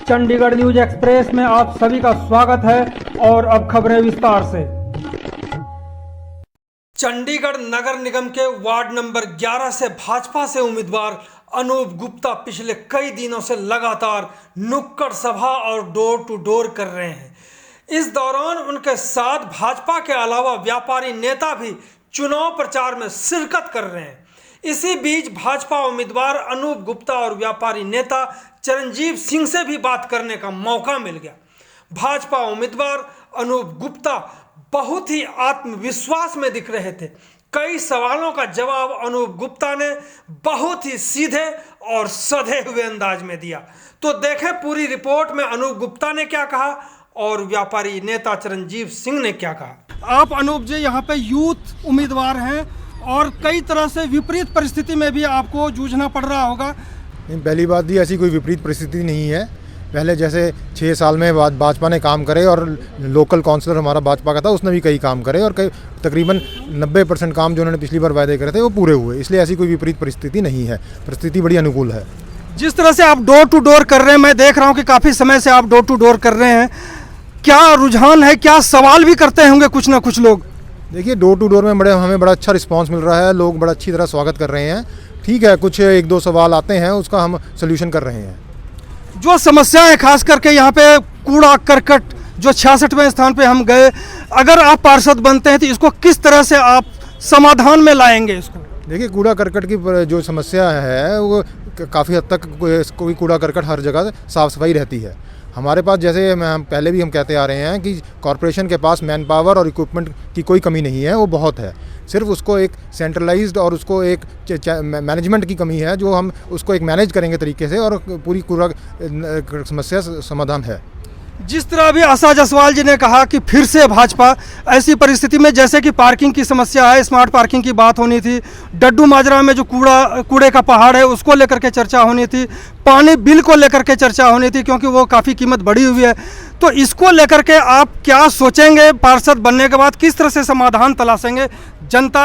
Chandigarh news express में आप सभी का स्वागत है और अब खबरें विस्तार से। चंडीगढ़ नगर निगम के वार्ड नंबर 11 से भाजपा से उम्मीदवार अनूप गुप्ता पिछले कई दिनों से लगातार नुक्कड़ सभा और डोर टू डोर कर रहे हैं। इस दौरान उनके साथ भाजपा के अलावा व्यापारी नेता भी चुनाव प्रचार में शिरकत कर रहे हैं। इसी बीच भाजपा उम्मीदवार अनूप गुप्ता और व्यापारी नेता चिरंजीव सिंह से भी बात करने का मौका मिल गया। भाजपा उम्मीदवार अनूप गुप्ता बहुत ही आत्मविश्वास में दिख रहे थे। कई सवालों का जवाब अनूप गुप्ता ने बहुत ही सीधे और सधे हुए अंदाज में दिया। तो देखें पूरी रिपोर्ट में अनूप गुप्ता ने क्या कहा और व्यापारी नेता चिरंजीव सिंह ने क्या कहा। आप अनूप जी यहाँ पे यूथ उम्मीदवार हैं और कई तरह से विपरीत परिस्थिति में भी आपको जूझना पड़ रहा होगा। पहली बात ही ऐसी कोई विपरीत परिस्थिति नहीं है। पहले जैसे 6 साल में भाजपा ने काम करे और लोकल काउंसलर हमारा भाजपा का था, उसने भी कई काम करे और कई तकरीबन 90% काम जो उन्होंने पिछली बार वायदे करे थे वो पूरे हुए। इसलिए ऐसी कोई विपरीत परिस्थिति नहीं है, परिस्थिति बड़ी अनुकूल है। जिस तरह से आप डोर टू डोर कर रहे हैं, मैं देख रहा हूँ कि काफ़ी समय से आप डोर टू डोर कर रहे हैं, क्या रुझान है, क्या सवाल भी करते होंगे कुछ ना कुछ लोग? देखिए, डोर टू डोर में हमें बड़ा अच्छा रिस्पांस मिल रहा है, लोग बड़ा अच्छी तरह स्वागत कर रहे हैं। ठीक है, कुछ 1-2 सवाल आते हैं, उसका हम सोल्यूशन कर रहे हैं। जो समस्याएं खास करके यहाँ पे कूड़ा करकट जो 66वें स्थान पे हम गए, अगर आप पार्षद बनते हैं तो इसको किस तरह से आप समाधान में लाएंगे इसको? देखिए, कूड़ा करकट की जो समस्या है वो काफ़ी हद तक कोई कूड़ा करकट हर जगह साफ़ सफाई रहती है। हमारे पास जैसे पहले भी हम कहते आ रहे हैं कि कॉरपोरेशन के पास मैन पावर और इक्विपमेंट की कोई कमी नहीं है, वो बहुत है। सिर्फ उसको एक सेंट्रलाइज्ड और उसको एक मैनेजमेंट की कमी है, जो हम उसको एक मैनेज करेंगे तरीके से और पूरी कूड़ा समस्या समाधान है। जिस तरह अभी आशा जायसवाल जी ने कहा कि फिर से भाजपा, ऐसी परिस्थिति में जैसे कि पार्किंग की समस्या है, स्मार्ट पार्किंग की बात होनी थी, डड्डू माजरा में जो कूड़े का पहाड़ है उसको लेकर के चर्चा होनी थी, पानी बिल को लेकर के चर्चा होनी थी क्योंकि वो काफ़ी कीमत बढ़ी हुई है। तो इसको लेकर के आप क्या सोचेंगे? पार्षद बनने के बाद किस तरह से समाधान तलाशेंगे? जनता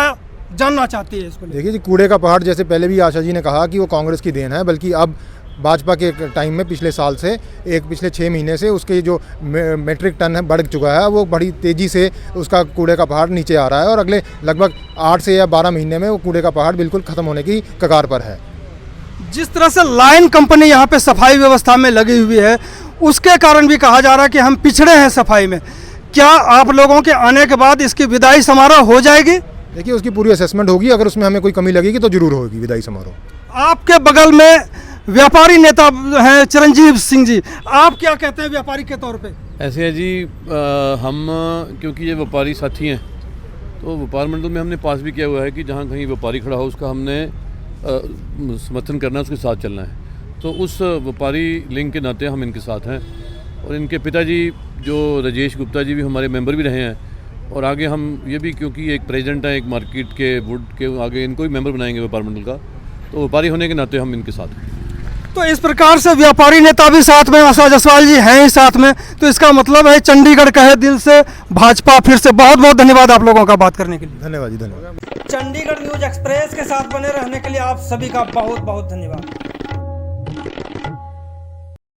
जानना चाहती है इसको। देखिए जी, कूड़े का पहाड़ जैसे पहले भी आशा जी ने कहा कि वो कांग्रेस की देन है, बल्कि अब भाजपा के टाइम में पिछले साल से पिछले 6 महीने से उसके जो मेट्रिक टन है बढ़ चुका है, वो बड़ी तेज़ी से उसका कूड़े का पहाड़ नीचे आ रहा है और अगले लगभग 8 से या 12 महीने में वो कूड़े का पहाड़ बिल्कुल ख़त्म होने की कगार पर है। जिस तरह से लाइन कंपनी यहाँ पे सफाई व्यवस्था में लगी हुई है, उसके कारण भी कहा जा रहा है कि हम पिछड़े हैं सफाई में। क्या आप लोगों के आने के बाद इसकी विदाई समारोह हो जाएगी? देखिए, उसकी पूरी असेसमेंट होगी, अगर उसमें हमें कोई कमी लगेगी तो ज़रूर होगी विदाई समारोह। आपके बगल में व्यापारी नेता हैं चिरंजीव सिंह जी, आप क्या कहते हैं व्यापारी के तौर पे? ऐसे है जी, हम क्योंकि ये व्यापारी साथी हैं तो व्यापार मंडल में हमने पास भी किया हुआ है कि जहाँ कहीं व्यापारी खड़ा हो उसका हमने समर्थन करना है, उसके साथ चलना है। तो उस व्यापारी लिंक के नाते हम इनके साथ हैं और इनके पिताजी जो राजेश गुप्ता जी भी हमारे मेंबर भी रहे हैं और आगे हम ये भी, क्योंकि एक प्रेसिडेंट हैं एक मार्केट के वुड के, आगे इनको भी मेंबर बनाएंगे व्यापार मंडल का। तो व्यापारी होने के नाते हम इनके साथ हैं। तो इस प्रकार से व्यापारी नेता भी साथ में, आशा जायसवाल जी हैं ही साथ में, तो इसका मतलब है चंडीगढ़ कहे दिल से भाजपा फिर से। बहुत बहुत धन्यवाद आप लोगों का बात करने के लिए। धन्यवाद जी, धन्यवाद। चंडीगढ़ न्यूज एक्सप्रेस के साथ बने रहने के लिए आप सभी का बहुत बहुत धन्यवाद।